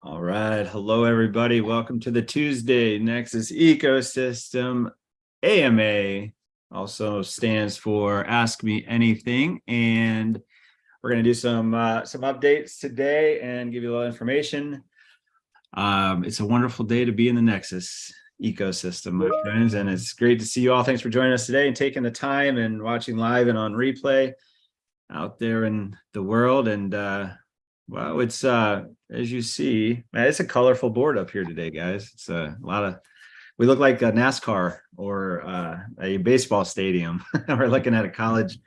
All right. Hello, everybody. Welcome to the Tuesday Nexus Ecosystem AMA. Also stands for Ask Me Anything. And we're going to do some updates today and give you a lot of information. It's a wonderful day to be in the Nexus ecosystem, my friends. And it's great to see you all. Thanks for joining us today and taking the time and watching live and on replay out there in the world. And well, it's as you see, man, it's a colorful board up here today, guys. It's a lot of, we look like a NASCAR or a baseball stadium. We're looking at a college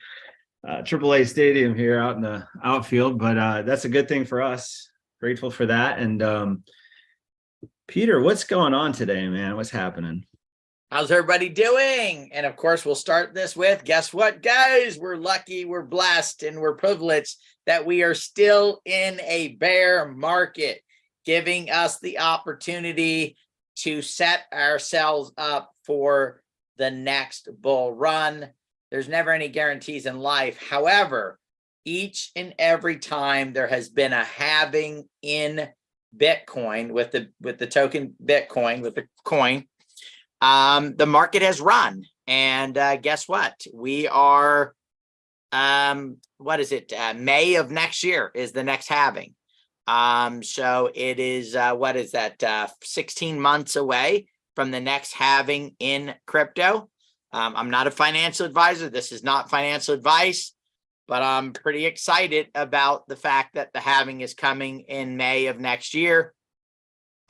AAA stadium here out in the outfield, but that's a good thing for us. Grateful for that. And Peter, what's going on today, man? What's happening? How's everybody doing? And of course, we'll start this with, guess what, guys? We're lucky, we're blessed, and we're privileged that we are still in a bear market, giving us the opportunity to set ourselves up for the next bull run. There's never any guarantees in life. However, each and every time there has been a halving in Bitcoin with the token Bitcoin, with the coin, the market has run. And guess what? We are, what is it? May of next year is the next halving. So it is, what is that? 16 months away from the next halving in crypto. I'm not a financial advisor. This is not financial advice, but I'm pretty excited about the fact that the halving is coming in May of next year,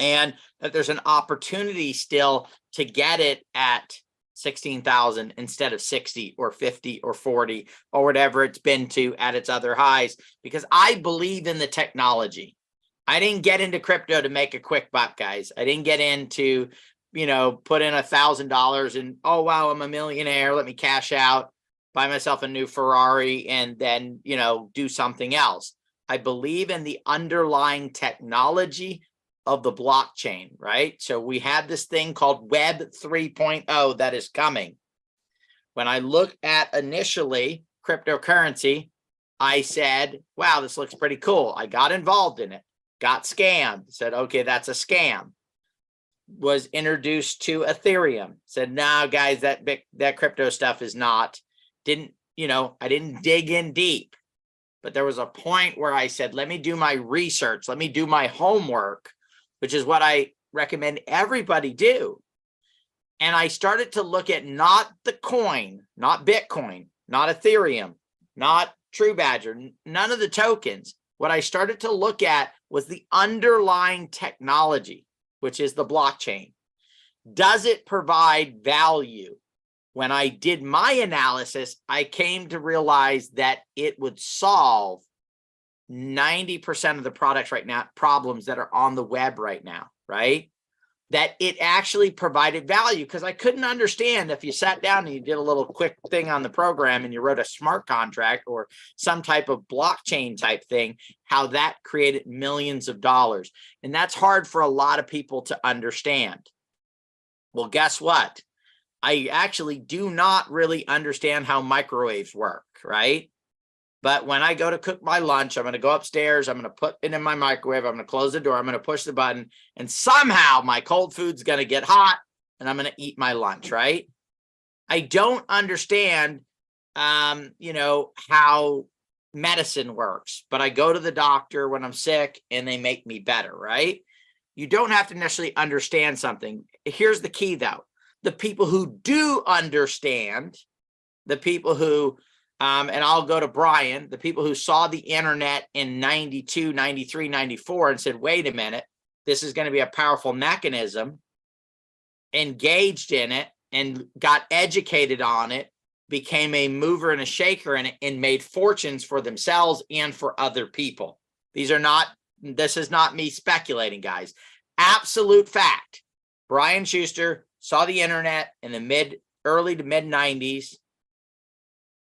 and that there's an opportunity still to get it at 16,000 instead of 60 or 50 or 40 or whatever it's been to at its other highs, because I believe in the technology. I didn't get into crypto to make a quick buck, guys. I didn't get into, put in $1,000 and, oh, wow, I'm a millionaire. Let me cash out, buy myself a new Ferrari, and then, do something else. I believe in the underlying technology of the blockchain, right? So we have this thing called Web 3.0 that is coming. When I look at initially cryptocurrency, I said, wow, this looks pretty cool. I got involved in it, got scammed, said, okay, that's a scam. Was introduced to Ethereum, said, no, guys, that crypto stuff is not, I didn't dig in deep. But there was a point where I said, let me do my research, let me do my homework, which is what I recommend everybody do. And I started to look at not the coin, not Bitcoin, not Ethereum, not TruBadger, none of the tokens. What I started to look at was the underlying technology, which is the blockchain. Does it provide value? When I did my analysis, I came to realize that it would solve 90% of the products right now, problems that are on the web right now, right? That it actually provided value, because I couldn't understand if you sat down and you did a little quick thing on the program and you wrote a smart contract or some type of blockchain type thing, how that created millions of dollars. And that's hard for a lot of people to understand. Well, guess what? I actually do not really understand how microwaves work, right? But when I go to cook my lunch, I'm going to go upstairs, I'm going to put it in my microwave, I'm going to close the door, I'm going to push the button, and somehow my cold food's going to get hot and I'm going to eat my lunch, right? I don't understand, how medicine works, but I go to the doctor when I'm sick and they make me better, right? You don't have to necessarily understand something. Here's the key, though. The people who do understand, the people who, and I'll go to Brian, the people who saw the internet in 92, 93, 94 and said, wait a minute, this is going to be a powerful mechanism, engaged in it and got educated on it, became a mover and a shaker in it, and made fortunes for themselves and for other people. This is not me speculating, guys. Absolute fact. Brian Schuster saw the internet in the early to mid 90s,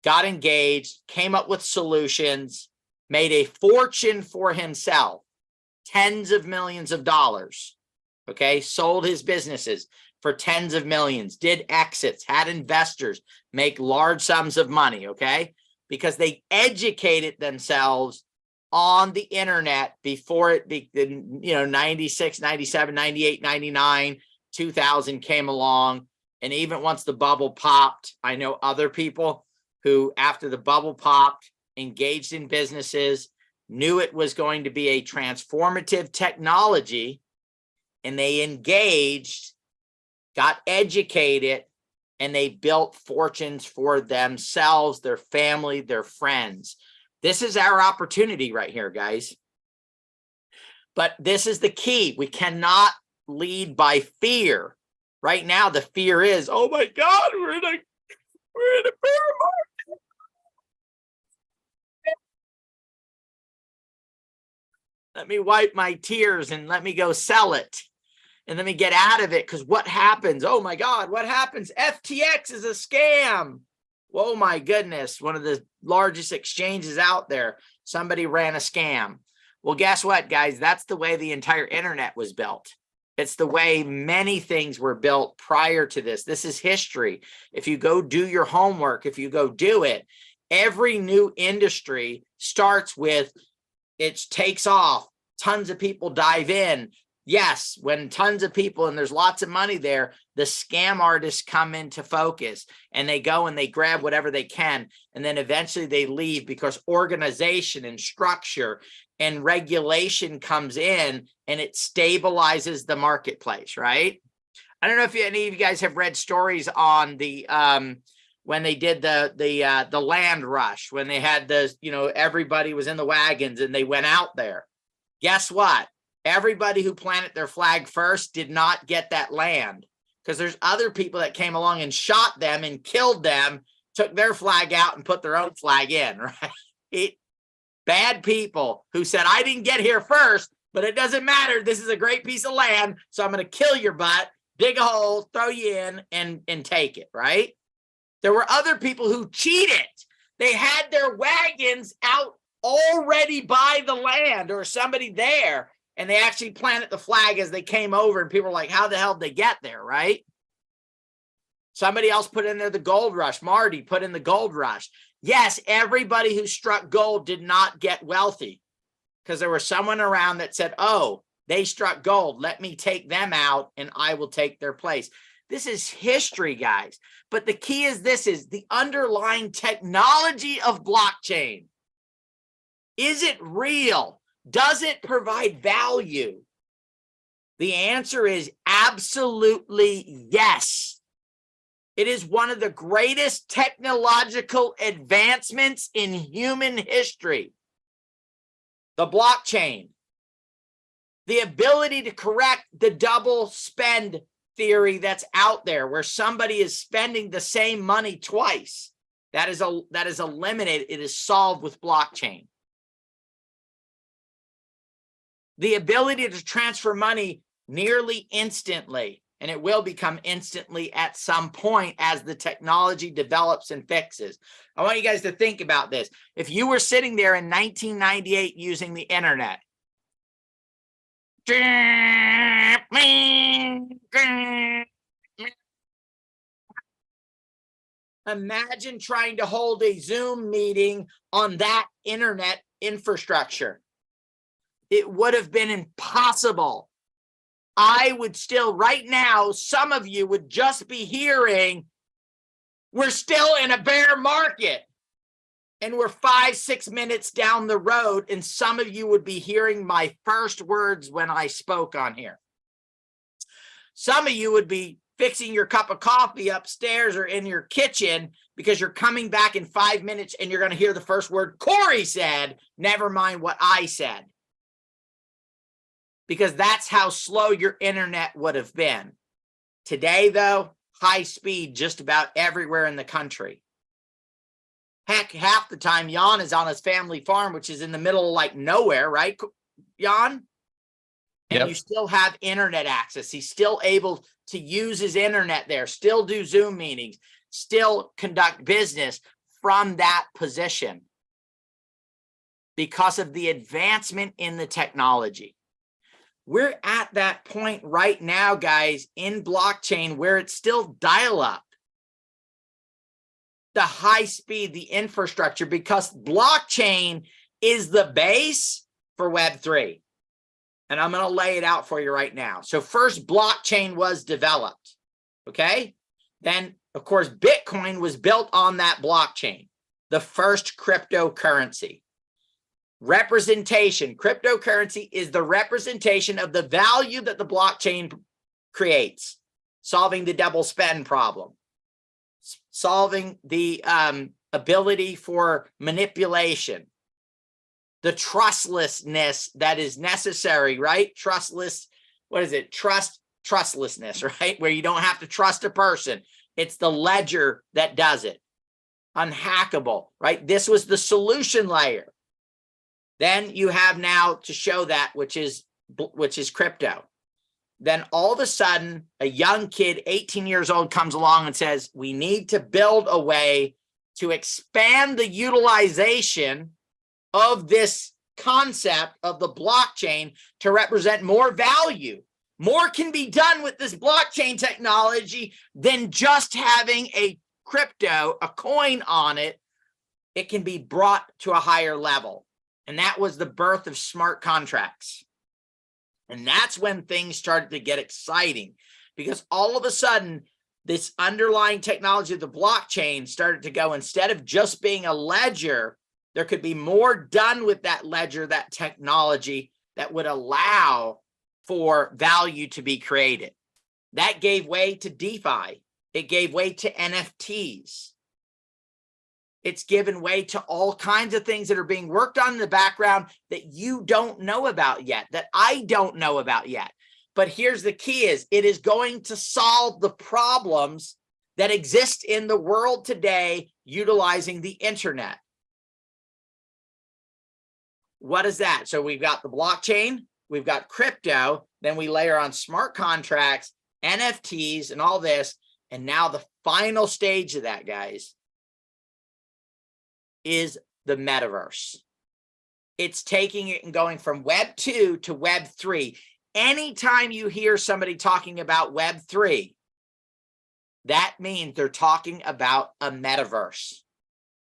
got engaged, came up with solutions, made a fortune for himself, tens of millions of dollars, okay? Sold his businesses for tens of millions, did exits, had investors make large sums of money, okay? Because they educated themselves on the internet before it, 96, 97, 98, 99, 2000 came along. And even once the bubble popped, I know other people who, after the bubble popped, engaged in businesses, knew it was going to be a transformative technology, and they engaged, got educated, and they built fortunes for themselves, their family, their friends. This is our opportunity right here, guys. But this is the key. We cannot lead by fear. Right now, the fear is, oh my God, we're in a bear market. Let me wipe my tears and let me go sell it. And let me get out of it, because what happens? Oh my God, what happens? FTX is a scam. Oh my goodness, one of the largest exchanges out there. Somebody ran a scam. Well, guess what, guys? That's the way the entire internet was built. It's the way many things were built prior to this. This is history. If you go do your homework, if you go do it, every new industry starts with, it takes off. Tons of people dive in. Yes, when tons of people and there's lots of money there, the scam artists come into focus, and they go and they grab whatever they can. And then eventually they leave, because organization and structure and regulation comes in, and it stabilizes the marketplace, right? I don't know if any of you guys have read stories on the when they did the land rush, when they had the, everybody was in the wagons and they went out there. Guess what? Everybody who planted their flag first did not get that land, because there's other people that came along and shot them and killed them, took their flag out and put their own flag in, right? Bad people who said, I didn't get here first, but it doesn't matter. This is a great piece of land, so I'm going to kill your butt, dig a hole, throw you in, and take it, right? There were other people who cheated. They had their wagons out already by the land or somebody there, and they actually planted the flag as they came over, and people were like, how the hell did they get there, right? Somebody else put in there the gold rush. Marty put in the gold rush. Yes, everybody who struck gold did not get wealthy, because there was someone around that said, oh, they struck gold. Let me take them out and I will take their place. This is history, guys. But the key is this is the underlying technology of blockchain. Is it real? Does it provide value? The answer is absolutely yes. It is one of the greatest technological advancements in human history. The blockchain. The ability to correct the double spend theory that's out there, where somebody is spending the same money twice. That is eliminated. It is solved with blockchain. The ability to transfer money nearly instantly, and it will become instantly at some point as the technology develops and fixes. I want you guys to think about this. If you were sitting there in 1998 using the internet, imagine trying to hold a Zoom meeting on that internet infrastructure. It would have been impossible. I would still, right now, some of you would just be hearing, we're still in a bear market. And we're 5-6 minutes down the road, and some of you would be hearing my first words when I spoke on here. Some of you would be fixing your cup of coffee upstairs or in your kitchen, because you're coming back in 5 minutes and you're going to hear the first word Corey said, never mind what I said. Because that's how slow your internet would have been. Today, though, high speed just about everywhere in the country. Heck, half the time, Jan is on his family farm, which is in the middle of like nowhere, right, Jan? And Yep. You still have internet access. He's still able to use his internet there, still do Zoom meetings, still conduct business from that position because of the advancement in the technology. We're at that point right now, guys, in blockchain where it's still dial-up. The high speed, the infrastructure, because blockchain is the base for Web3. And I'm going to lay it out for you right now. So first, blockchain was developed, okay? Then, of course, Bitcoin was built on that blockchain, the first cryptocurrency. Representation. Cryptocurrency is the representation of the value that the blockchain creates, solving the double spend problem, solving the ability for manipulation, the trustlessness that is necessary, right? Trustless, what is it? Trustlessness, right? Where you don't have to trust a person. It's the ledger that does it. Unhackable, right? This was the solution layer. Then you have now to show that, which is crypto. Then all of a sudden, a young kid, 18 years old, comes along and says, we need to build a way to expand the utilization of this concept of the blockchain to represent more value. More can be done with this blockchain technology than just having a crypto, a coin on it. It can be brought to a higher level. And that was the birth of smart contracts. And that's when things started to get exciting, because all of a sudden, this underlying technology of the blockchain started to go, instead of just being a ledger, there could be more done with that ledger, that technology that would allow for value to be created. That gave way to DeFi. It gave way to NFTs. It's given way to all kinds of things that are being worked on in the background that you don't know about yet, that I don't know about yet. But here's the key: is it is going to solve the problems that exist in the world today utilizing the internet. What is that? So we've got the blockchain, we've got crypto, then we layer on smart contracts, NFTs, and all this. And now the final stage of that, guys, is the metaverse. It's taking it and going from Web 2 to Web 3. Anytime you hear somebody talking about Web 3, that means they're talking about a metaverse.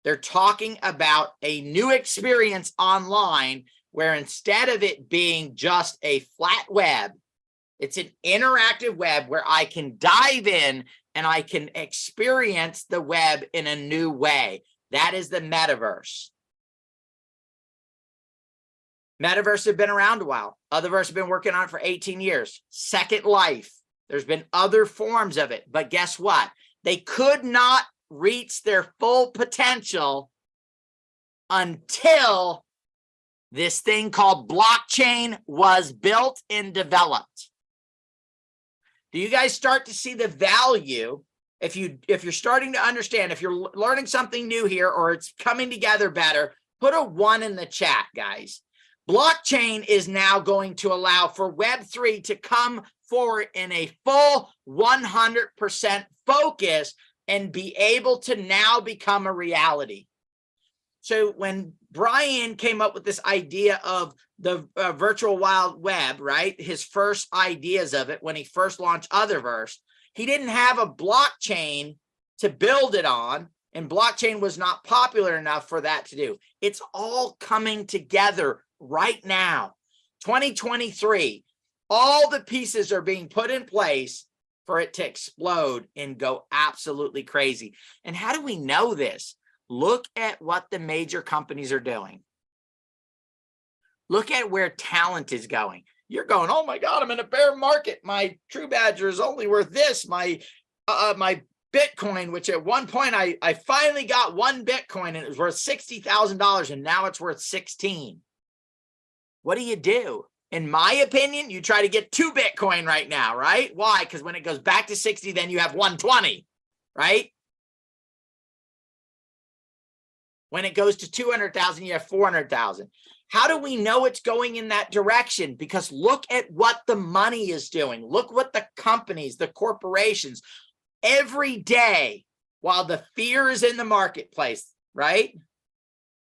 They're talking about a new experience online where instead of it being just a flat web, it's an interactive web where I can dive in and I can experience the web in a new way. That is the metaverse. Metaverse have been around a while. Otherverse have been working on it for 18 years. Second Life. There's been other forms of it, but guess what? They could not reach their full potential until this thing called blockchain was built and developed. Do you guys start to see the value? If you're starting to understand, if you're learning something new here or it's coming together better, put a 1 in the chat, guys. Blockchain is now going to allow for Web3 to come forward in a full 100% focus and be able to now become a reality. So when Brian came up with this idea of the virtual wild web, right? His first ideas of it when he first launched Otherverse, he didn't have a blockchain to build it on, and blockchain was not popular enough for that to do. It's all coming together right now. 2023, all the pieces are being put in place for it to explode and go absolutely crazy. And how do we know this? Look at what the major companies are doing. Look at where talent is going. You're going, oh my God, I'm in a bear market. My TruBadger is only worth this. My Bitcoin, which at one point I finally got one Bitcoin and it was worth $60,000 and now it's worth 16. What do you do? In my opinion, you try to get 2 Bitcoin right now, right? Why? Because when it goes back to 60, then you have 120, right? When it goes to 200,000, you have 400,000. How do we know it's going in that direction? Because look at what the money is doing. Look what the companies, the corporations, every day while the fear is in the marketplace, right?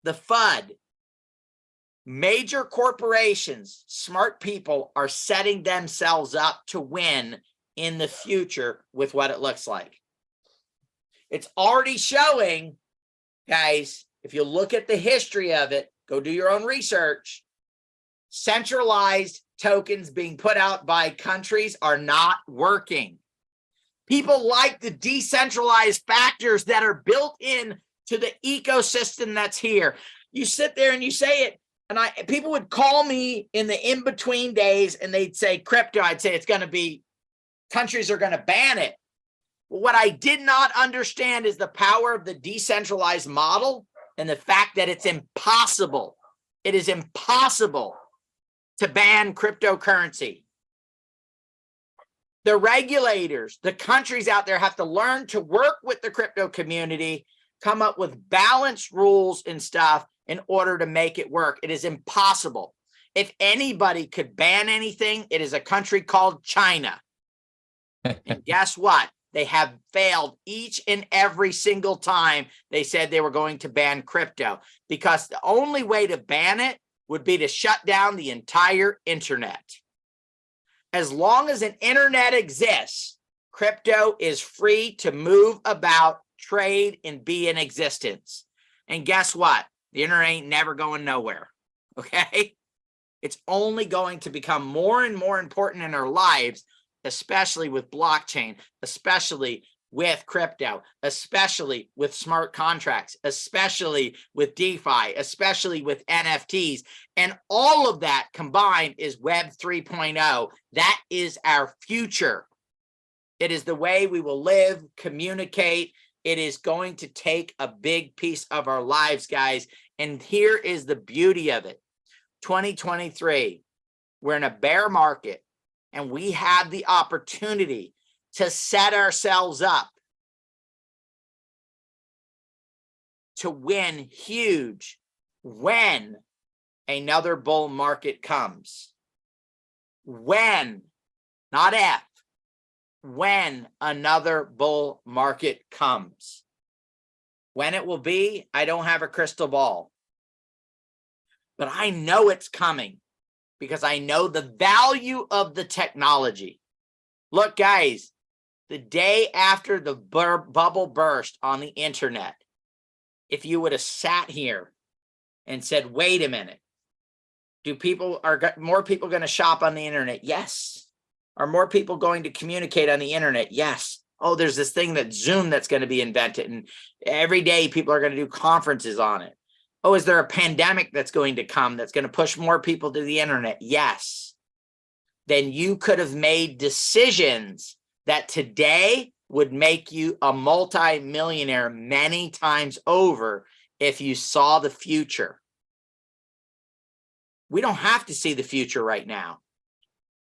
The FUD, major corporations, smart people are setting themselves up to win in the future with what it looks like. It's already showing, guys, if you look at the history of it, go do your own research. Centralized tokens being put out by countries are not working. People like the decentralized factors that are built in to the ecosystem that's here. You sit there and you say it, and people would call me in the in-between days and they'd say crypto. I'd say it's going to be, countries are going to ban it. What I did not understand is the power of the decentralized model and the fact that it's impossible. It is impossible to ban cryptocurrency. The regulators, the countries out there have to learn to work with the crypto community, come up with balanced rules and stuff in order to make it work. It is impossible. If anybody could ban anything, it is a country called China. And guess what? They have failed each and every single time they said they were going to ban crypto, because the only way to ban it would be to shut down the entire internet. As long as an internet exists, crypto is free to move about, trade, and be in existence. And guess what? The internet ain't never going nowhere, okay? It's only going to become more and more important in our lives, especially with blockchain, especially with crypto, especially with smart contracts, especially with DeFi, especially with NFTs. And all of that combined is Web 3.0. That is our future. It is the way we will live, communicate. It is going to take a big piece of our lives, guys. And here is the beauty of it. 2023, we're in a bear market, and we have the opportunity to set ourselves up to win huge when another bull market comes. When, not if, when another bull market comes. When it will be, I don't have a crystal ball. But I know it's coming because I know the value of the technology. Look, guys, the day after the bubble burst on the internet, if you would have sat here and said, wait a minute, are more people going to shop on the internet? Yes. Are more people going to communicate on the internet? Yes. Oh, there's this thing that Zoom that's going to be invented, and every day people are going to do conferences on it. Oh, is there a pandemic that's going to come that's going to push more people to the internet? Yes. Then you could have made decisions that today would make you a multi-millionaire many times over if you saw the future. We don't have to see the future right now.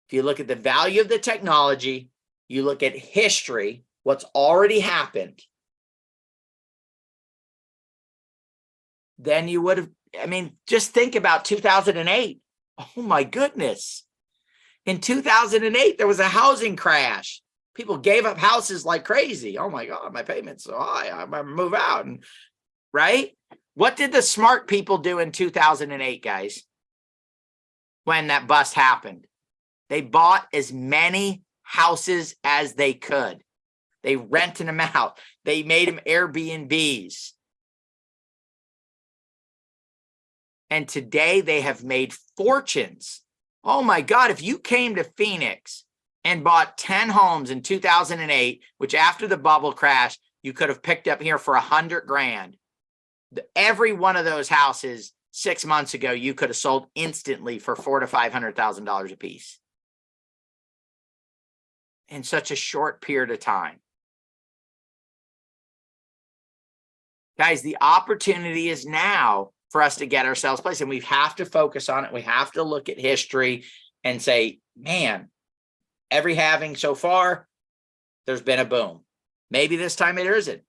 If you look at the value of the technology, you look at history, what's already happened, then you would have, just think about 2008. Oh my goodness. In 2008, there was a housing crash. People gave up houses like crazy. Oh my God, my payment's so high. I'm going to move out. And right? What did the smart people do in 2008, guys? When that bust happened, they bought as many houses as they could. They rented them out. They made them Airbnbs. And today they have made fortunes. Oh my God, if you came to Phoenix and bought 10 homes in 2008, which after the bubble crash, you could have picked up here for $100,000. Every one of those houses 6 months ago, you could have sold instantly for $400,000 to $500,000 a piece in such a short period of time. Guys, the opportunity is now for us to get ourselves placed, and we have to focus on it. We have to look at history and say, man, every halving so far, there's been a boom. Maybe this time it isn't,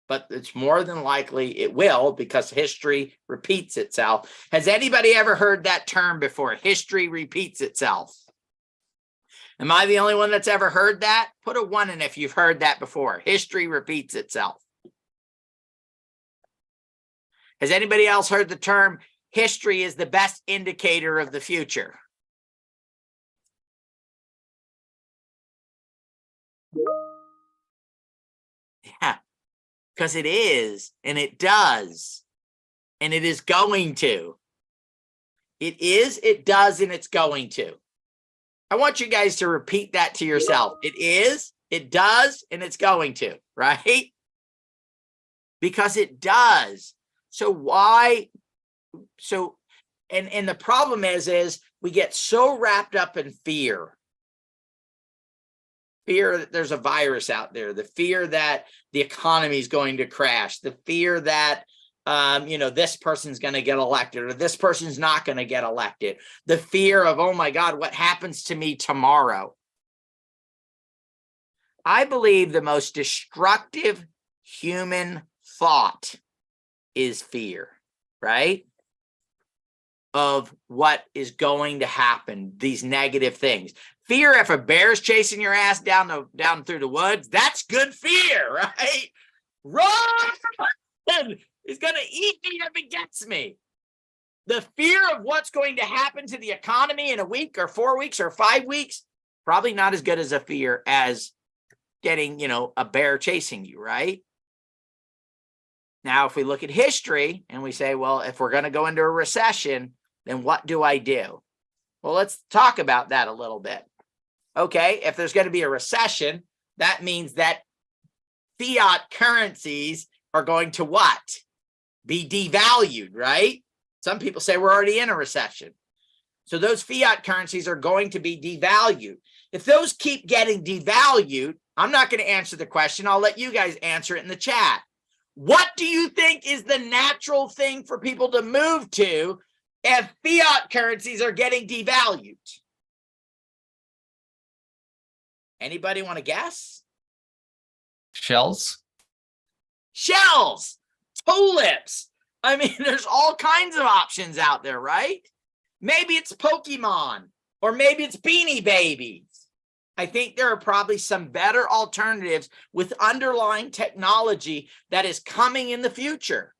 but it's more than likely it will, because history repeats itself. Has anybody ever heard that term before? History repeats itself. Am I the only one that's ever heard that? Put a 1 in if you've heard that before. History repeats itself. Has anybody else heard the term history is the best indicator of the future? Yeah, because it is, and it does, and it is going to. It is, it does, and it's going to. I want you guys to repeat that to yourself. It is, it does, and it's going to, right? Because it does. So why? So, and the problem is we get so wrapped up in fear. Fear that there's a virus out there, the fear that the economy is going to crash, the fear that this person's going to get elected or this person's not going to get elected, the fear of, oh my God, what happens to me tomorrow? I believe the most destructive human thought is fear, right? Of what is going to happen, these negative things. Fear if a bear is chasing your ass down through the woods, that's good fear, right? Run! It's going to eat me if it gets me. The fear of what's going to happen to the economy in a week or 4 weeks or 5 weeks, probably not as good as a fear as getting, a bear chasing you, right? Now, if we look at history and we say, well, if we're going to go into a recession, then what do I do? Well, let's talk about that a little bit. Okay, if there's going to be a recession, that means that fiat currencies are going to what? Be devalued, right? Some people say we're already in a recession. So those fiat currencies are going to be devalued. If those keep getting devalued, I'm not going to answer the question. I'll let you guys answer it in the chat. What do you think is the natural thing for people to move to if fiat currencies are getting devalued? Anybody want to guess? Shells. Shells, tulips. I mean, there's all kinds of options out there, right? Maybe it's Pokemon, or maybe it's Beanie Babies. I think there are probably some better alternatives with underlying technology that is coming in the future.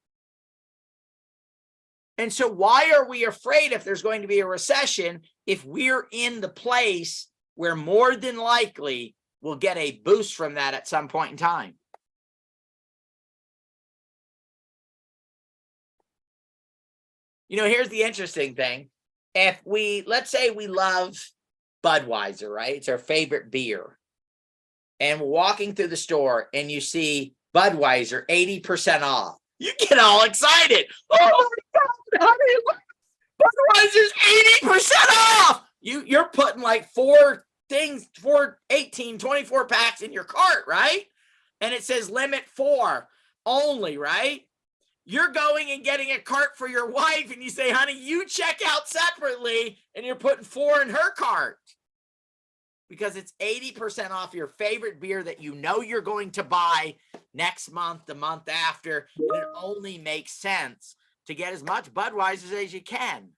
And so why are we afraid if there's going to be a recession if we're in the place where more than likely we'll get a boost from that at some point in time? Here's the interesting thing. If let's say we love Budweiser, right? It's our favorite beer. And we're walking through the store and you see Budweiser 80% off. You get all excited. Oh my God, honey, Budweiser's 80% off. You're putting like 18, 24 packs in your cart, right? And it says limit 4 only, right? You're going and getting a cart for your wife and you say, honey, you check out separately, and you're putting 4 in her cart because it's 80% off your favorite beer that you're going to buy next month, the month after. And it only makes sense to get as much Budweiser as you can.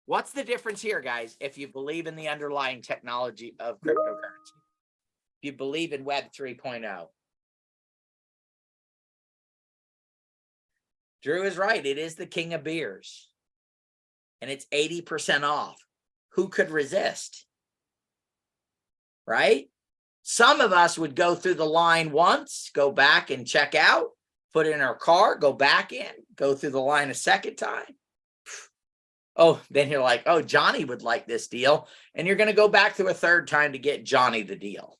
What's the difference here, guys, if you believe in the underlying technology of cryptocurrency? If you believe in Web 3.0? Drew is right. It is the king of beers. And it's 80% off. Who could resist? Right? Some of us would go through the line once, go back and check out, put it in our car, go back in, go through the line a second time. Oh, then you're like, oh, Johnny would like this deal. And you're going to go back through a third time to get Johnny the deal.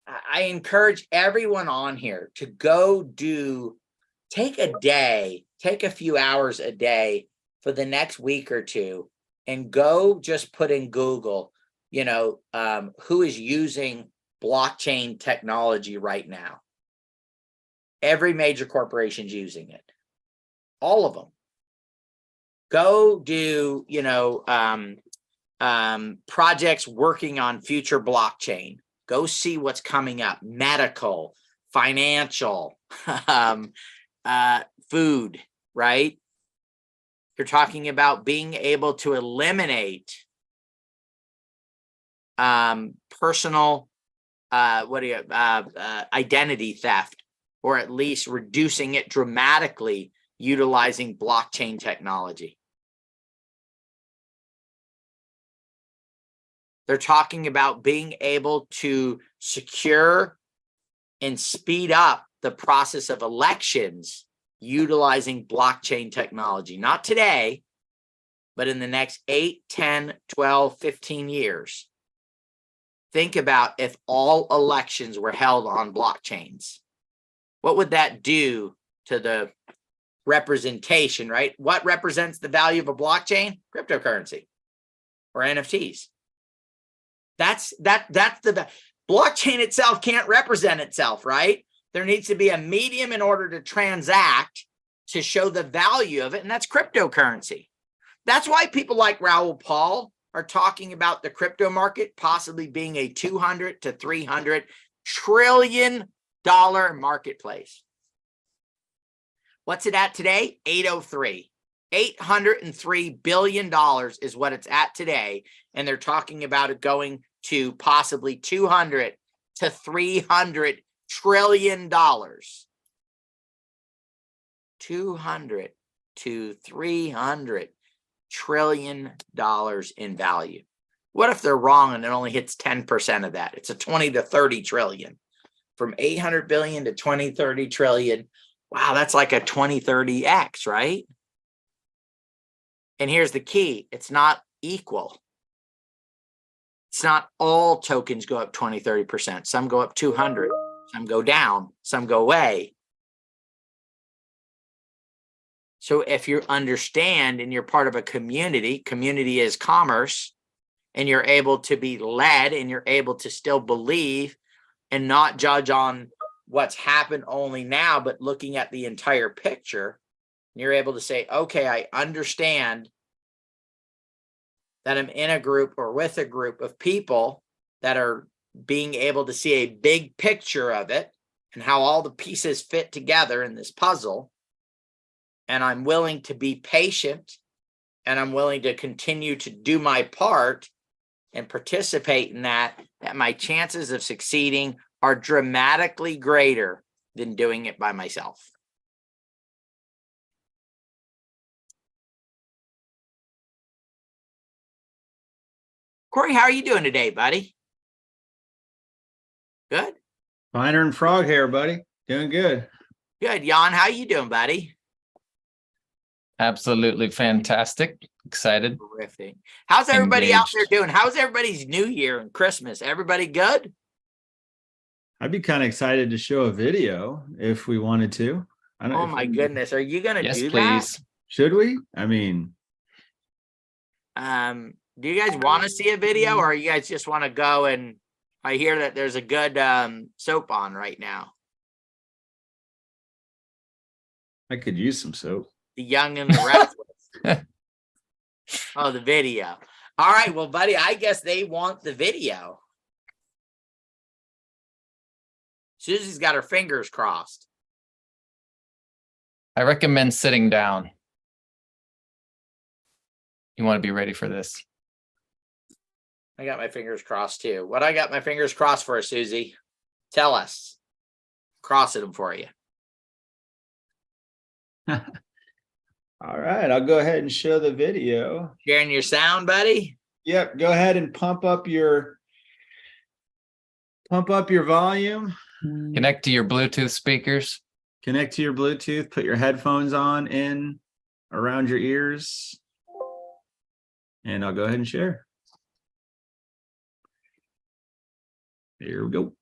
I encourage everyone on here to go take a day, take a few hours a day for the next week or two, and go just put in Google, who is using blockchain technology right now. Every major corporation's using it. All of them. Go do, projects working on future blockchain. Go see what's coming up. Medical, financial, food, right? You're talking about being able to eliminate personal identity theft, or at least reducing it dramatically utilizing blockchain technology. They're talking about being able to secure and speed up the process of elections utilizing blockchain technology. Not today, but in the next 8, 10, 12, 15 years. Think about if all elections were held on blockchains. What would that do to the representation, right? What represents the value of a blockchain? Cryptocurrency or NFTs. That's the blockchain itself can't represent itself, right? There needs to be a medium in order to transact to show the value of it, and that's cryptocurrency. That's why people like Raoul Pal are talking about the crypto market possibly being a $200 to $300 trillion marketplace. What's it at today? 803. $803 billion is what it's at today. And they're talking about it going to possibly $200 to $300 trillion. $200 to $300 trillion in value. What if they're wrong and it only hits 10% of that? It's a 20 to 30 trillion. From 800 billion to 20, 30 trillion. Wow, that's like a 20, 30x, right? And here's the key. It's not equal. It's not all tokens go up 20, 30%. Some go up 200. Some go down. Some go away. So if you understand and you're part of a community, community is commerce, and you're able to be led and you're able to still believe and not judge on what's happened only now, but looking at the entire picture, you're able to say, okay, I understand that I'm in a group or with a group of people that are being able to see a big picture of it and how all the pieces fit together in this puzzle. And I'm willing to be patient and I'm willing to continue to do my part and participate in that my chances of succeeding are dramatically greater than doing it by myself. Corey, how are you doing today, buddy? Good? Finer than frog hair, buddy. Doing good. Good. Jan, how you doing, buddy? Absolutely fantastic. Excited. Terrific. How's everybody out Engaged. there doing? How's everybody's New Year and Christmas? Everybody good? I'd be kind of excited to show a video if we wanted to. I don't Oh if my we- goodness. Are you going to Yes, do please. Should we? I mean, that? Do you guys want to see a video or you guys just want to go and I hear that there's a good soap on right now. I could use some soap. The Young and the Restless. Oh, the video. All right. Well, buddy, I guess they want the video. Susie's got her fingers crossed. I recommend sitting down. You want to be ready for this. I got my fingers crossed too. What I got my fingers crossed for, Susie? Tell us. Crossing them for you. All right, I'll go ahead and show the video. Sharing your sound, buddy? Yep, go ahead and pump up your volume. Connect to your Bluetooth speakers. Connect to your Bluetooth, put your headphones on in around your ears. And I'll go ahead and share. Here we go.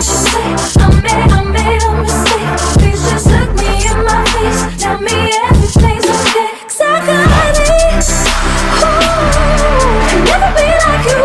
I made a mistake. Please just look me in my face. Tell me everything's okay. 'Cause I got it. Ooh, never be like you.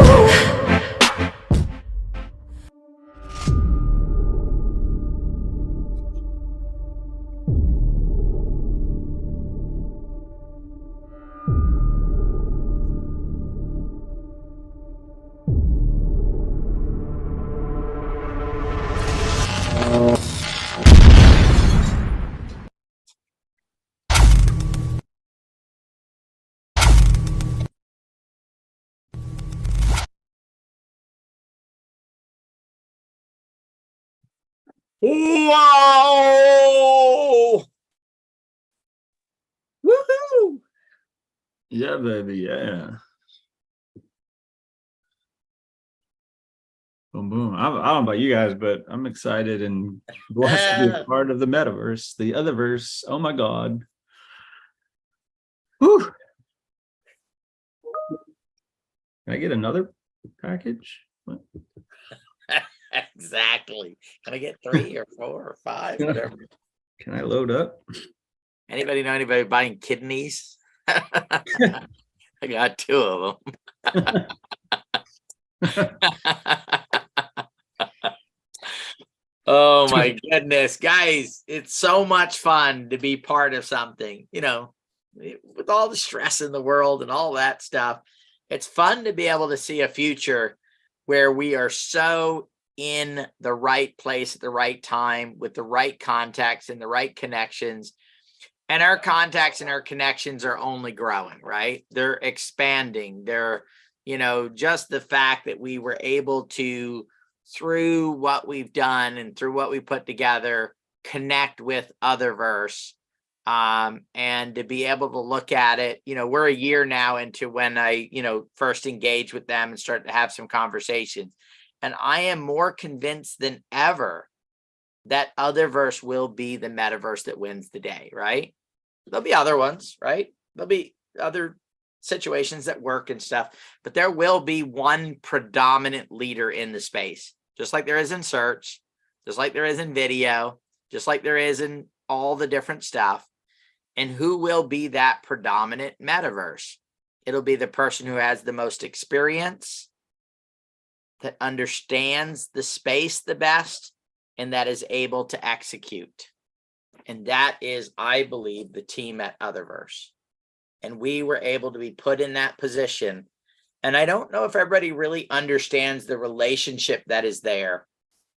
Whoa! Woohoo! Yeah, baby. Yeah. Boom, boom. I don't know about you guys, but I'm excited and blessed to be a part of the metaverse, the Otherverse. Oh my God. Whew. Can I get another package? What? Exactly. Can I get 3 or 4 or 5? Whatever. Can I load up? Anybody know anybody buying kidneys? I got 2 of them. Oh my goodness, guys, it's so much fun to be part of something, you know, with all the stress in the world and all that stuff. It's fun to be able to see a future where we are so in the right place at the right time with the right contacts and the right connections. And our contacts and our connections are only growing, right? They're expanding. They're, you know, just the fact that we were able to, through what we've done and through what we put together, connect with Otherverse, and to be able to look at it. You know, we're a year now into when I, you know, first engaged with them and started to have some conversations. And I am more convinced than ever that Otherverse will be the metaverse that wins the day, right? There'll be other ones, right? There'll be other situations that work and stuff, but there will be one predominant leader in the space, just like there is in search, just like there is in video, just like there is in all the different stuff. And who will be that predominant metaverse? It'll be the person who has the most experience, that understands the space the best, and that is able to execute. And that is, I believe, the team at Otherverse. And we were able to be put in that position. And I don't know if everybody really understands the relationship that is there.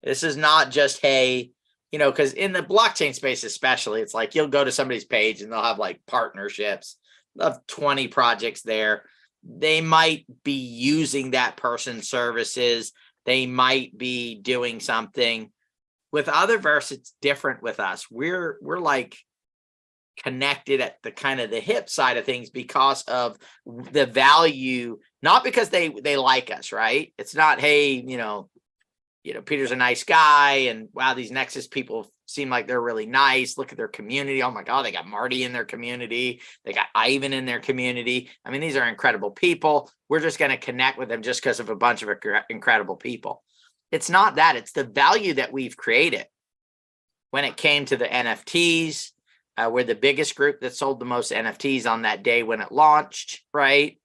This is not just, hey, you know, because in the blockchain space especially, it's like you'll go to somebody's page and they'll have like partnerships. They'll have 20 projects there. They might be using that person's services. They might be doing something. With Otherverse, it's different with us. We're like connected at the kind of the hip side of things because of the value, not because they like us, right? It's not, hey, you know, Peter's a nice guy and wow, these Nexus people seem like they're really nice. Look at their community. Oh my God, they got Marty in their community. They got Ivan in their community. I mean, these are incredible people. We're just going to connect with them just because of a bunch of incredible people. It's not that. It's the value that we've created. When it came to the NFTs, we're the biggest group that sold the most NFTs on that day when it launched, right?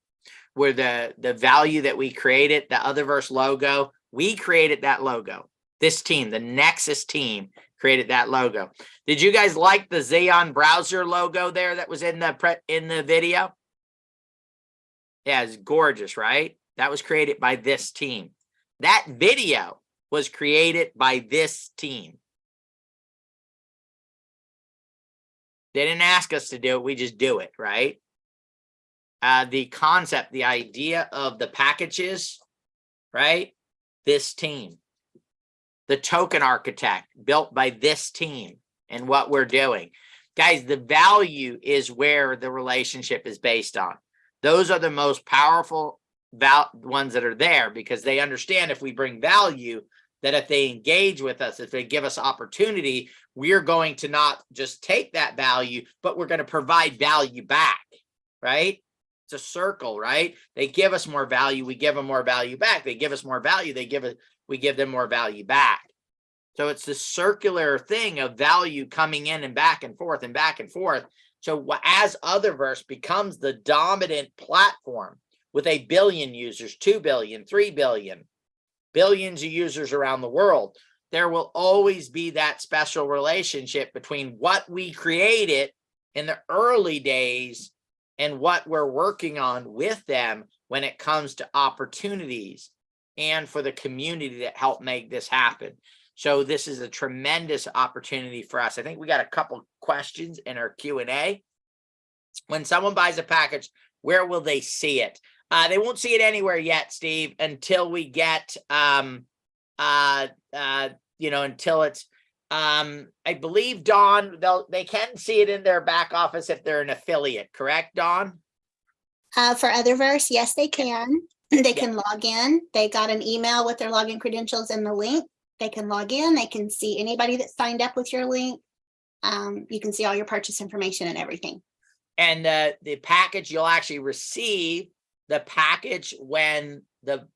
We're the value that we created, the Otherverse logo. We created that logo. This team, the Nexus team, created that logo. Did you guys like the Xeon browser logo there that was in the video? Yeah, it's gorgeous, right? That was created by this team. That video was created by this team. They didn't ask us to do it. We just do it, right? The concept, the idea of the packages, right? This team. The token architect built by this team and what we're doing. Guys, the value is where the relationship is based on. Those are the most powerful ones that are there because they understand if we bring value, that if they engage with us, if they give us opportunity, we're going to not just take that value, but we're going to provide value back, right? It's a circle, right? They give us more value, we give them more value back. They give us more value, we give them more value back. So it's the circular thing of value coming in and back and forth and back and forth. So as Otherverse becomes the dominant platform with 1 billion users, 2 billion, 3 billion, billions of users around the world, there will always be that special relationship between what we created in the early days and what we're working on with them when it comes to opportunities and for the community that helped make this happen. So this is a tremendous opportunity for us. I think we got a couple questions in our Q&A. When someone buys a package, where will they see it? They won't see it anywhere yet, Steve, until we get, until it's, I believe, Dawn, they can see it in their back office if they're an affiliate, correct, Dawn? For Otherverse, yes, they can. They can log in. They got an email with their login credentials and the link. They can log in. They can see anybody that signed up with your link. You can see all your purchase information and everything. And the package, you'll actually receive the package when the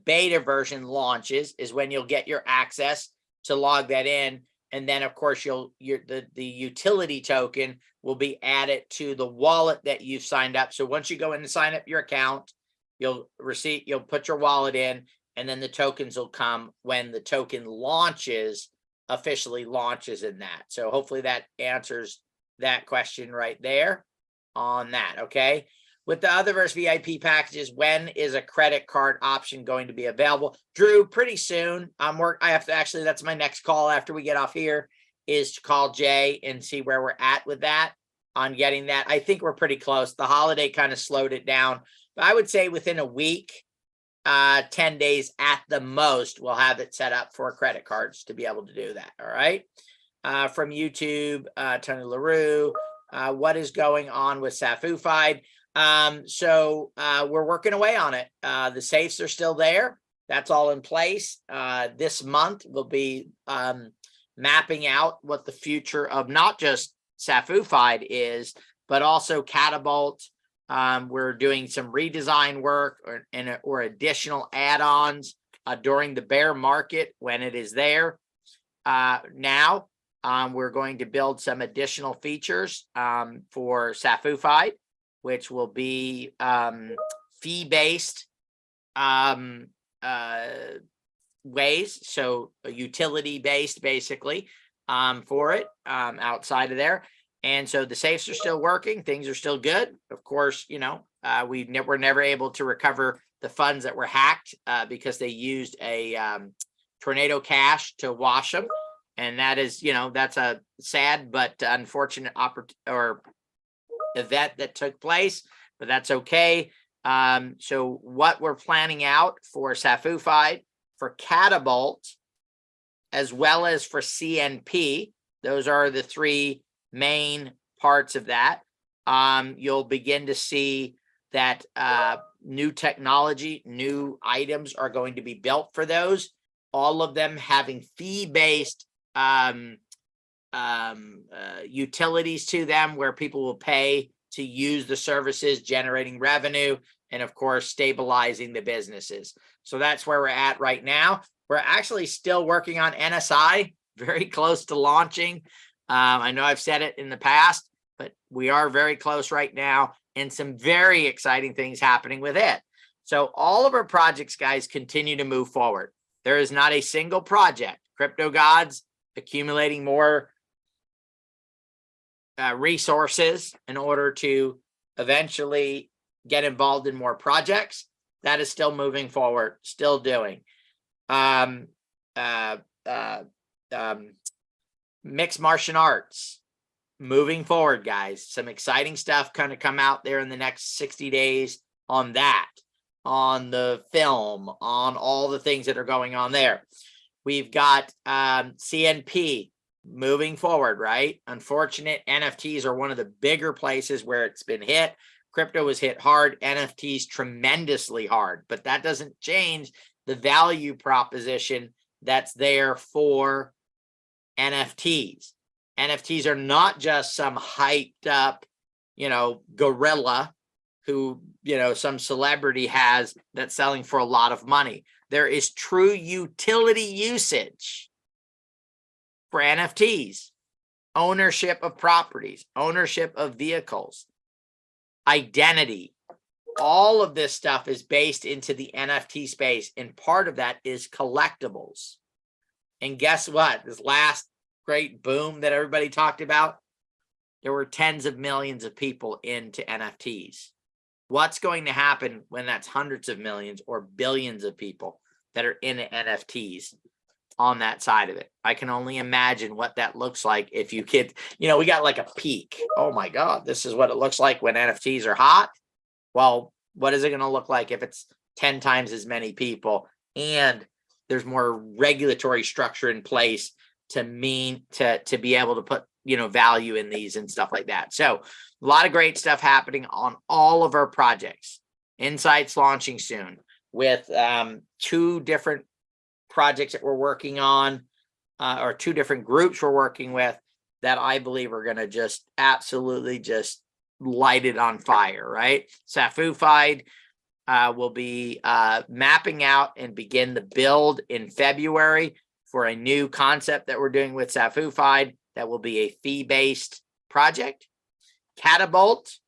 beta version launches is when you'll get your access to log that in. And then, of course, the utility token will be added to the wallet that you've signed up. So once you go in and sign up your account, you'll put your wallet in, and then the tokens will come when the token officially launches in that. So hopefully that answers that question right there on that. Okay. With the Otherverse VIP packages, when is a credit card option going to be available? I have to actually, that's my next call after we get off here, is to call Jay and see where we're at with that on getting that. I think we're pretty close. The holiday kind of slowed it down, but I would say within a week, 10 days at the most, we'll have it set up for credit cards to be able to do that. All right. From YouTube, Tony LaRue, what is going on with Safufied? So we're working away on it. The safes are still there. That's all in place. This month we'll be mapping out what the future of not just Safufied is, but also Catapult. We're doing some redesign work or additional add-ons during the bear market when it is there. Now we're going to build some additional features for Safufied, which will be fee-based ways, so utility-based basically for it outside of there. And so the safes are still working. Things are still good. Of course, we're never able to recover the funds that were hacked because they used a tornado cache to wash them. And that is, that's a sad but unfortunate event that took place, but that's okay. So what we're planning out for Safufied, for Catapult, as well as for CNP, those are the three main parts of that. You'll begin to see that new technology, new items are going to be built for those, all of them having fee-based utilities to them where people will pay to use the services, generating revenue, and of course, stabilizing the businesses. So that's where we're at right now. We're actually still working on NSI, very close to launching. I know I've said it in the past, but we are very close right now, and some very exciting things happening with it. So all of our projects, guys, continue to move forward. There is not a single project. Crypto Gods accumulating more resources in order to eventually get involved in more projects. That is still moving forward, still doing. Mixed Martial Arts, moving forward, guys. Some exciting stuff kind of come out there in the next 60 days on that, on the film, on all the things that are going on there. We've got CNP moving forward, right? Unfortunate, NFTs are one of the bigger places where it's been hit. Crypto was hit hard, NFTs tremendously hard, but that doesn't change the value proposition that's there for NFTs. NFTs are not just some hyped up, gorilla who, some celebrity has that's selling for a lot of money. There is true utility usage for NFTs, ownership of properties, ownership of vehicles, identity. All of this stuff is based into the NFT space, and part of that is collectibles. And guess what? This last great boom that everybody talked about, there were tens of millions of people into NFTs. What's going to happen when that's hundreds of millions or billions of people that are in NFTs on that side of it? I can only imagine what that looks like if you could, we got like a peak. Oh my God, this is what it looks like when NFTs are hot. Well, what is it going to look like if it's 10 times as many people and there's more regulatory structure in place to be able to put, value in these and stuff like that. So a lot of great stuff happening on all of our projects. Insights launching soon with 2 different projects that we're working on, or 2 different groups we're working with that I believe are going to just absolutely just light it on fire, right? Safufied will be mapping out and begin the build in February for a new concept that we're doing with Safufied that will be a fee-based project. Catapult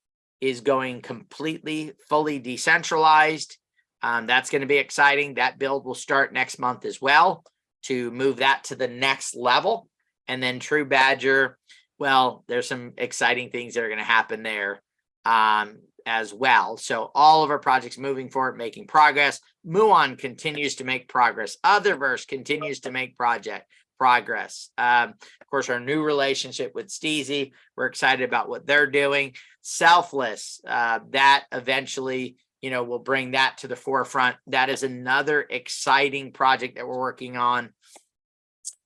is going completely, fully decentralized. That's going to be exciting. That build will start next month as well to move that to the next level. And then TruBadger, well, there's some exciting things that are going to happen there as well. So all of our projects moving forward, making progress. Muon continues to make progress. Otherverse continues to make progress. Of course, our new relationship with Steezy, we're excited about what they're doing. Selfless, that eventually, we'll bring that to the forefront. That is another exciting project that we're working on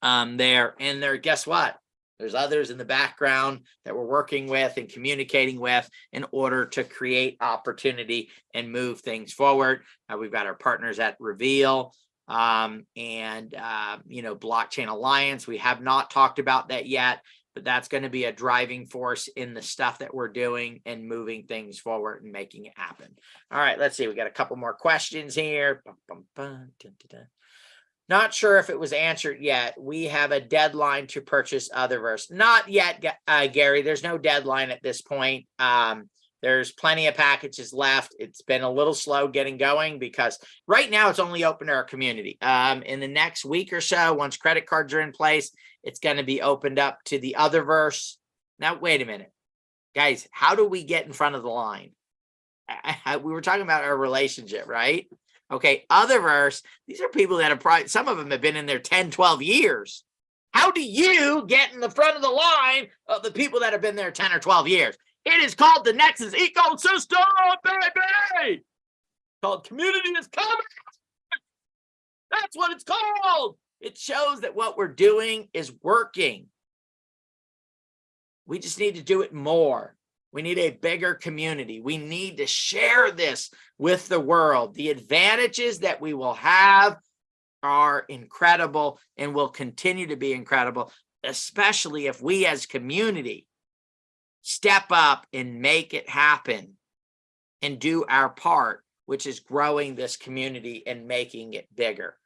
there. And there, guess what? There's others in the background that we're working with and communicating with in order to create opportunity and move things forward. We've got our partners at Reveal and Blockchain Alliance. We have not talked about that yet, but that's going to be a driving force in the stuff that we're doing and moving things forward and making it happen. All right, let's see. We got a couple more questions here. Not sure if it was answered yet. We have a deadline to purchase Otherverse. Not yet, Gary. There's no deadline at this point. There's plenty of packages left. It's been a little slow getting going because right now it's only open to our community. In the next week or so, once credit cards are in place, it's going to be opened up to the Otherverse. Now, wait a minute. Guys, how do we get in front of the line? We were talking about our relationship, right? Okay, Otherverse, these are people that have probably, some of them have been in there 10, 12 years. How do you get in the front of the line of the people that have been there 10 or 12 years? It is called the Nexus Ecosystem, baby! Called Community is Coming. That's what it's called. It shows that what we're doing is working. We just need to do it more. We need a bigger community. We need to share this with the world. The advantages that we will have are incredible and will continue to be incredible, especially if we as community step up and make it happen and do our part, which is growing this community and making it bigger.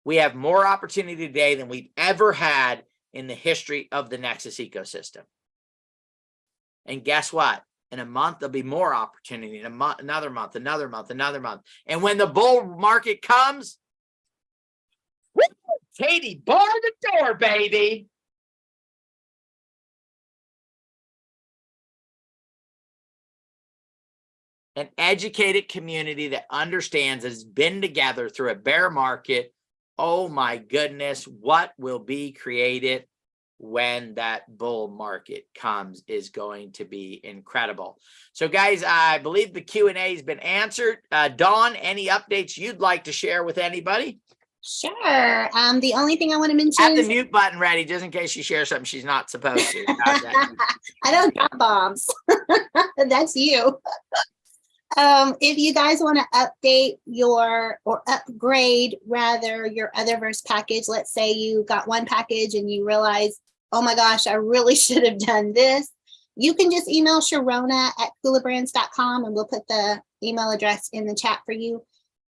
We have more opportunity today than we've ever had in the history of the Nexus ecosystem. And guess what? In a month, there'll be more opportunity. In a month, another month, another month, another month. And when the bull market comes, woo, Katie, bar the door, baby. An educated community that understands, has been together through a bear market. Oh my goodness, what will be created when that bull market comes is going to be incredible. So guys, I believe the Q&A has been answered. Dawn, any updates you'd like to share with anybody? Sure. The only thing I want to mention Have the is mute button ready just in case she shares something she's not supposed to. I don't drop bombs. That's you. If you guys want to update or upgrade rather your Otherverse package, let's say you got one package and you realize, oh my gosh, I really should have done this. You can just email Sharona at coolabrands.com and we'll put the email address in the chat for you.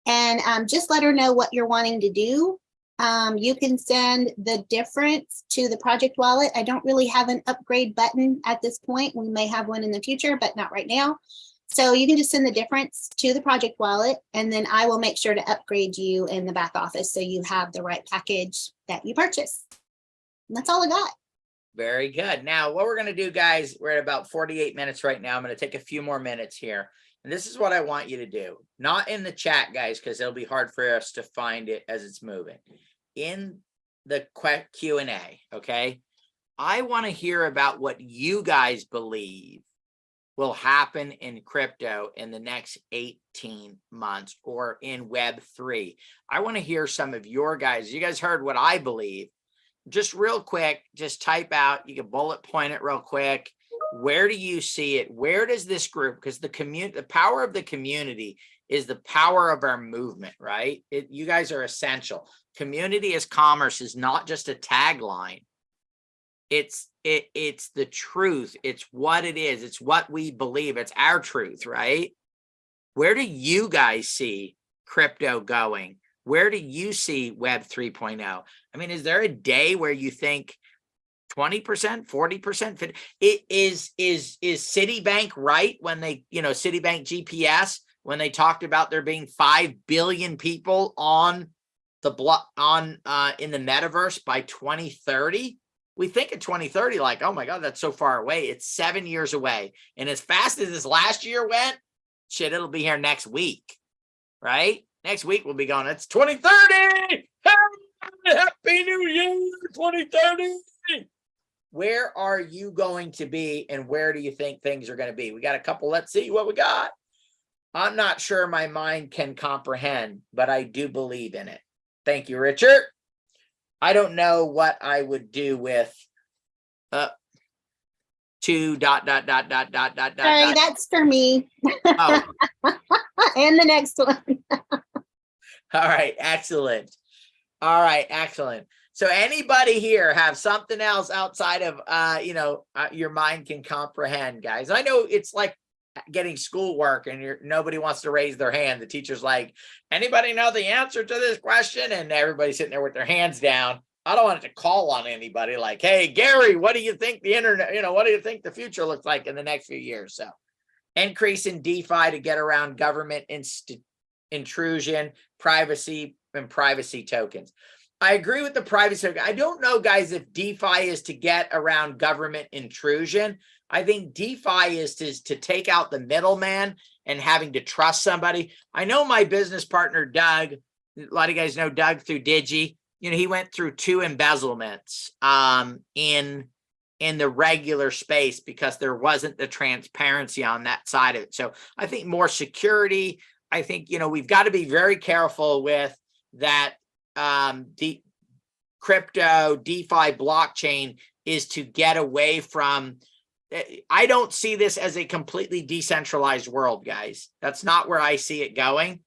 And just let her know what you're wanting to do. You can send the difference to the project wallet. I don't really have an upgrade button at this point. We may have one in the future, but not right now. So you can just send the difference to the project wallet, and then I will make sure to upgrade you in the back office so you have the right package that you purchase. And that's all I got. Very good. Now, what we're going to do, guys, we're at about 48 minutes right now. I'm going to take a few more minutes here. And this is what I want you to do. Not in the chat, guys, because it'll be hard for us to find it as it's moving. In the Q&A, okay? I want to hear about what you guys believe will happen in crypto in the next 18 months or in Web3. I want to hear some of your guys. You guys heard what I believe. Just real quick, just type out, you can bullet point it real quick. Where do you see it? Where does this group, because the power of the community is the power of our movement, right? You guys are essential. Community as commerce is not just a tagline. It's the truth. It's what it is. It's what we believe. It's our truth, right? Where do you guys see crypto going? Where do you see Web 3.0? I mean, is there a day where you think 20%, 40%? Is Citibank right when they, Citibank GPS, when they talked about there being 5 billion people on the block in the metaverse by 2030? We think of 2030 like, oh my God, that's so far away. It's 7 years away. And as fast as this last year went, shit, it'll be here next week, right? Next week we'll be going, it's 2030. Happy New Year, 2030. Where are you going to be and where do you think things are going to be? We got a couple. Let's see what we got. I'm not sure my mind can comprehend, but I do believe in it. Thank you, Richard. I don't know what I would do with Sorry, that's for me. Oh. And the next one. All right, excellent. All right, excellent. So anybody here have something else outside of, your mind can comprehend, guys? I know it's like getting schoolwork and nobody wants to raise their hand. The teacher's like, anybody know the answer to this question? And everybody's sitting there with their hands down. I don't want to call on anybody like, hey, Gary, what do you think the internet, what do you think the future looks like in the next few years? So increase in DeFi to get around government intrusion, privacy, and privacy tokens. I agree with the privacy token. I don't know, guys, if DeFi is to get around government intrusion. I think DeFi is to take out the middleman and having to trust somebody. I know my business partner, Doug, a lot of you guys know Doug through Digi. He went through 2 embezzlements in the regular space because there wasn't the transparency on that side of it. So I think more security. I think, we've got to be very careful with that. The crypto DeFi blockchain is to get away from. I don't see this as a completely decentralized world, guys. That's not where I see it going.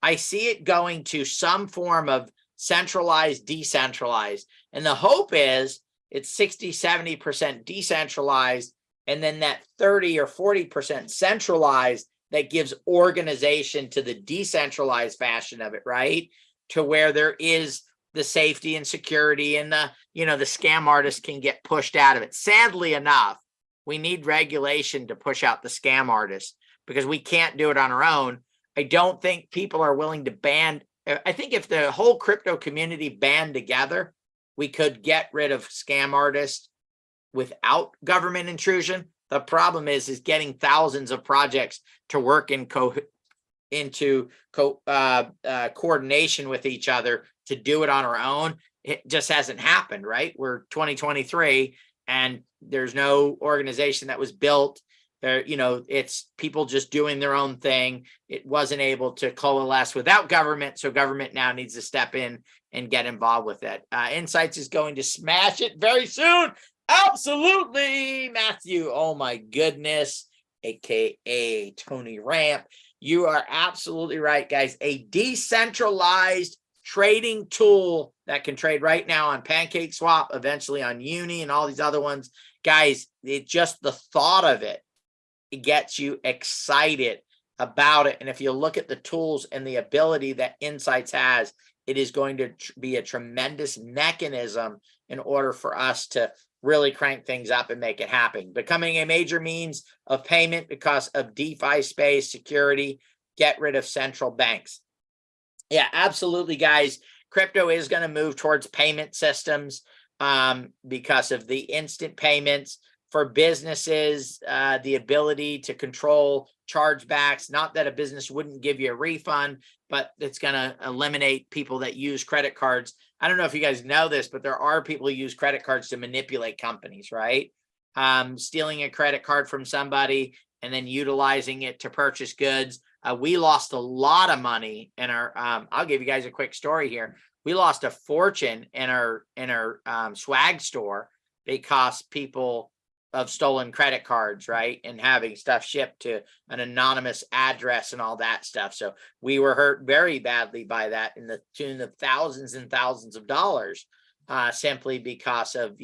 I see it going to some form of centralized, decentralized. And the hope is it's 60, 70% decentralized, and then that 30 or 40% centralized that gives organization to the decentralized fashion of it, right? To where there is the safety and security and the scam artists can get pushed out of it. Sadly enough, we need regulation to push out the scam artists because we can't do it on our own. I don't think people are willing to ban. I think if the whole crypto community band together, we could get rid of scam artists without government intrusion. The problem is getting thousands of projects to work in coordination with each other to do it on our own. It just hasn't happened, right? We're 2023 and there's no organization that was built there. It's people just doing their own thing. It wasn't able to coalesce without government. So government now needs to step in and get involved with it. Insights is going to smash it very soon. Absolutely, Matthew. Oh my goodness. AKA Tony Ramp. You are absolutely right, guys. A decentralized trading tool that can trade right now on PancakeSwap, eventually on Uni and all these other ones. Guys, just the thought of it gets you excited about it. And if you look at the tools and the ability that Insights has, it is going to be a tremendous mechanism in order for us to really crank things up and make it happen. Becoming a major means of payment because of DeFi space, security, get rid of central banks. Yeah, absolutely, guys. Crypto is going to move towards payment systems because of the instant payments for businesses, the ability to control chargebacks. Not that a business wouldn't give you a refund, but it's going to eliminate people that use credit cards. I don't know if you guys know this, but there are people who use credit cards to manipulate companies, right? Stealing a credit card from somebody and then utilizing it to purchase goods. We lost a lot of money in our, I'll give you guys a quick story here. We lost a fortune in our swag store because people of stolen credit cards, right? And having stuff shipped to an anonymous address and all that stuff. So we were hurt very badly by that in the tune of thousands and thousands of dollars, simply because of,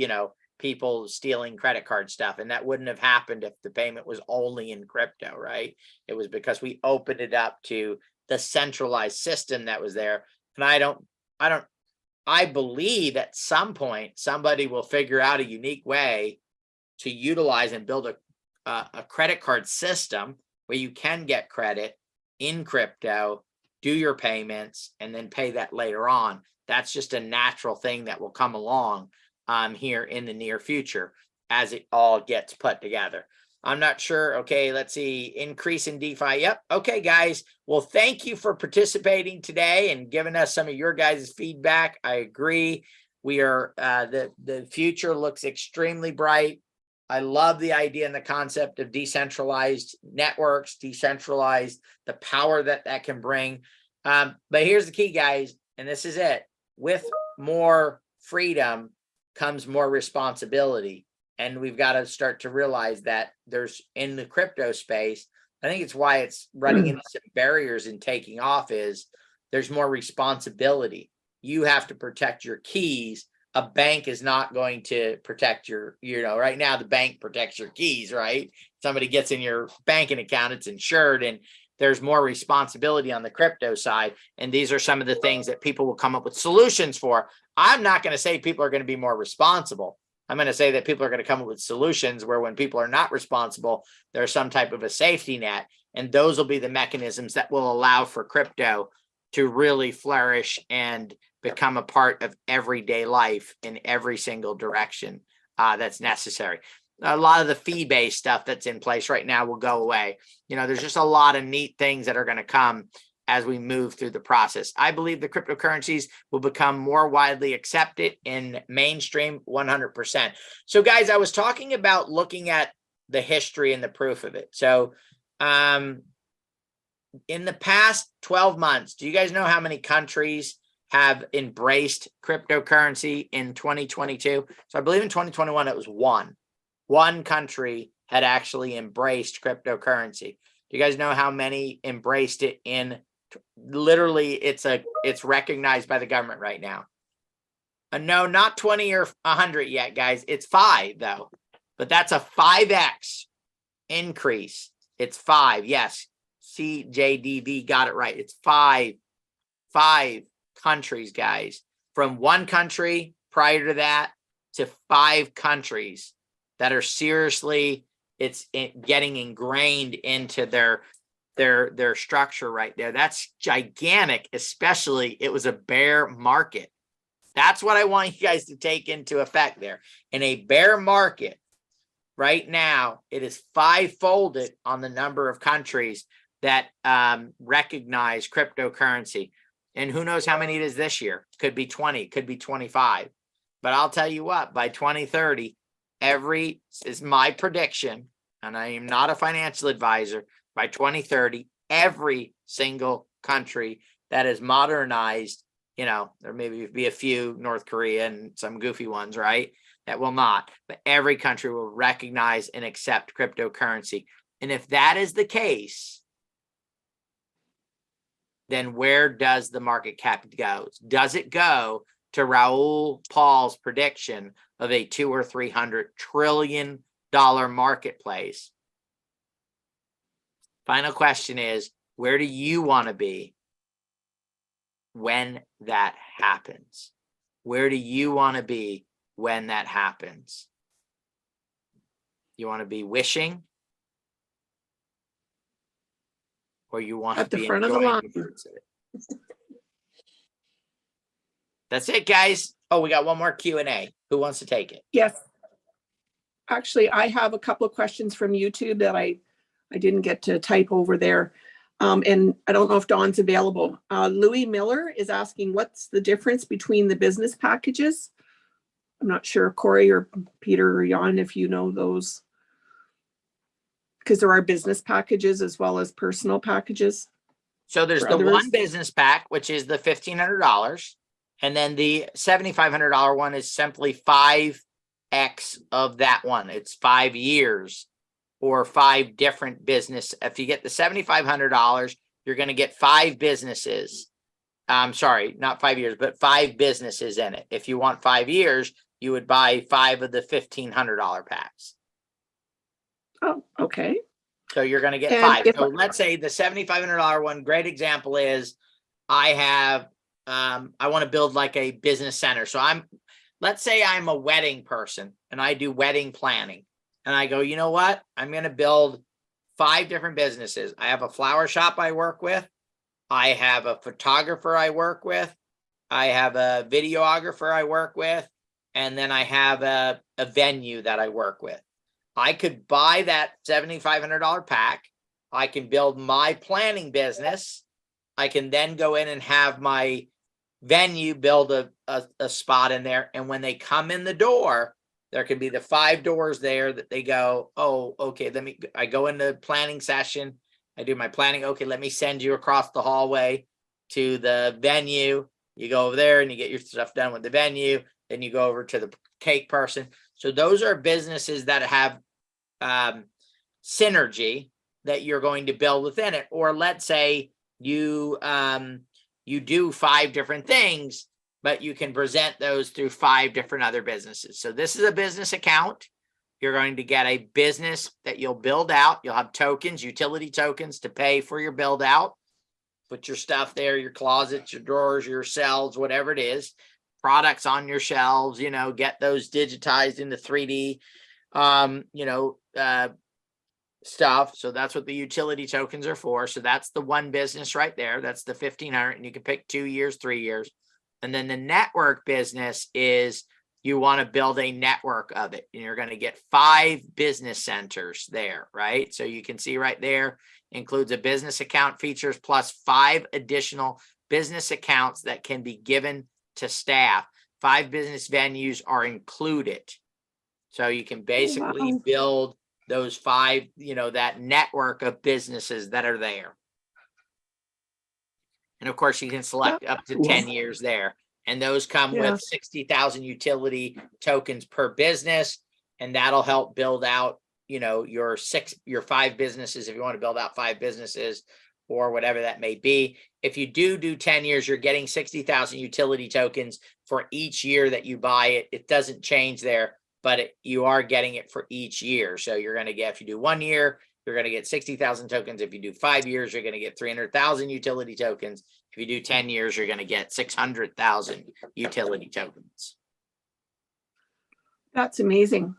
people stealing credit card stuff. And that wouldn't have happened if the payment was only in crypto, right? It was because we opened it up to the centralized system that was there. And I believe at some point somebody will figure out a unique way to utilize and build a credit card system where you can get credit in crypto, do your payments, and then pay that later on. That's just a natural thing that will come along here in the near future as it all gets put together. I'm not sure. Okay, let's see. Increase in DeFi. Yep. Okay, guys. Well, thank you for participating today and giving us some of your guys' feedback. I agree. We are the future looks extremely bright. I love the idea and the concept of decentralized networks, the power that can bring. But here's the key, guys, and this is it. With more freedom comes more responsibility. And we've got to start to realize that there's in the crypto space, I think it's why it's running into some barriers in taking off is there's more responsibility. You have to protect your keys. A bank is not going to protect your, right now the bank protects your keys, right? Somebody gets in your banking account, it's insured, and there's more responsibility on the crypto side. And these are some of the things that people will come up with solutions for. I'm not going to say people are going to be more responsible. I'm going to say that people are going to come up with solutions where when people are not responsible, there's some type of a safety net. And those will be the mechanisms that will allow for crypto to really flourish and become a part of everyday life in every single direction that's necessary. A lot of the fee-based stuff that's in place right now will go away. There's just a lot of neat things that are going to come as we move through the process. I believe the cryptocurrencies will become more widely accepted in mainstream 100%. So guys, I was talking about looking at the history and the proof of it. So in the past 12 months, do you guys know how many countries have embraced cryptocurrency in 2022? So I believe in 2021, it was one country had actually embraced cryptocurrency. Do you guys know how many embraced it in literally it's recognized by the government right now? No, not 20 or 100 yet, guys. It's 5 though, but that's a 5x increase. It's 5. Yes. CJDV got it right. It's 5 countries, guys, from one country prior to that to 5 countries that are seriously, it's getting ingrained into their structure right there. That's gigantic, especially it was a bear market. That's what I want you guys to take into effect there. In a bear market right now, it is 5-folded on the number of countries that recognize cryptocurrency. And who knows how many it is this year? Could be 20, could be 25. But I'll tell you what, by 2030, is my prediction, and I am not a financial advisor, by 2030, every single country that is modernized, there may be a few, North Korea and some goofy ones, right? That will not, but every country will recognize and accept cryptocurrency. And if that is the case, then where does the market cap go? Does it go to Raoul Paul's prediction of a $200 or $300 trillion marketplace? Final question is, where do you want to be when that happens? Where do you want to be when that happens? You want to be wishing? Or you want At to the be front of the enjoying line. the fruits of it? That's it, guys. Oh, we got one more Q&A. Who wants to take it? Yes. Actually, I have a couple of questions from YouTube that I didn't get to type over there. And I don't know if Dawn's available. Louis Miller is asking, what's the difference between the business packages? I'm not sure, Corey or Peter or Jan, if you know those. Because there are business packages as well as personal packages. So there's For the others? one business pack, which is the $1,500. And then the $7,500 one is simply 5x of that one. It's 5 years or 5 different business. If you get the $7,500, you're going to get 5 businesses. I'm sorry, not 5 years, but 5 businesses in it. If you want 5 years, you would buy 5 of the $1,500 packs. Oh, okay. So you're going to get And 5. if So let's say the $7,500 one, great example is I have, I want to build like a business center. So let's say I'm a wedding person and I do wedding planning and I go, you know what? I'm going to build 5 different businesses. I have a flower shop I work with. I have a photographer I work with. I have a videographer I work with. And then I have a venue that I work with. I could buy that $7,500 pack. I can build my planning business. I can then go in and have my venue build a spot in there. And when they come in the door, there can be the 5 doors there that they go, oh, okay, I go into planning session. I do my planning. Okay, let me send you across the hallway to the venue. You go over there and you get your stuff done with the venue. Then you go over to the cake person. So those are businesses that have synergy that you're going to build within it. Or let's say you do 5 different things, but you can present those through 5 different other businesses. So this is a business account. You're going to get a business that you'll build out. You'll have tokens, utility tokens to pay for your build out. Put your stuff there, your closets, your drawers, your shelves, whatever it is. Products on your shelves, get those digitized into 3D, stuff. So that's what the utility tokens are for. So that's the one business right there. That's the 1,500, and you can pick 2 years, 3 years. And then the network business is you want to build a network of it, and you're going to get 5 business centers there, right? So you can see right there includes a business account features plus 5 additional business accounts that can be given to staff. 5 business venues are included. So you can basically build those 5, that network of businesses that are there. And of course, you can select up to 10 years there. And those come with 60,000 utility tokens per business. And that'll help build out, your 5 businesses if you want to build out 5 businesses or whatever that may be. If you do 10 years, you're getting 60,000 utility tokens for each year that you buy it. It doesn't change there, but you are getting it for each year. So you're going to get, if you do 1 year, you're going to get 60,000 tokens. If you do 5 years, you're going to get 300,000 utility tokens. If you do 10 years, you're going to get 600,000 utility tokens. That's amazing.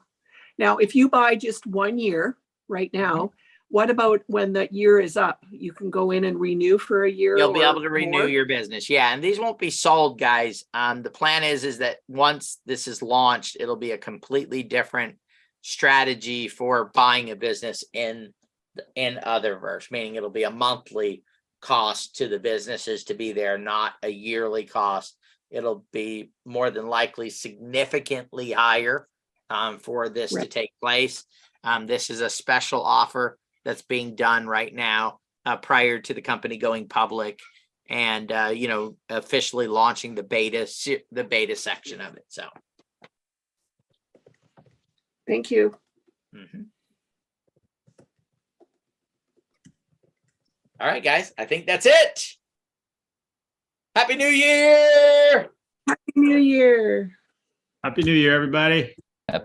Now, if you buy just 1 year right now, what about when that year is up? You can go in and renew for a year. You'll be able to renew your business. Yeah. And these won't be sold, guys. The plan is that once this is launched, it'll be a completely different strategy for buying a business in Otherverse, meaning it'll be a monthly cost to the businesses to be there, not a yearly cost. It'll be more than likely significantly higher for this to take place. This is a special offer that's being done right now prior to the company going public and officially launching the beta section of it. So thank you. All right, guys, I think that's it. Happy New Year. Happy New Year. Happy New Year, everybody.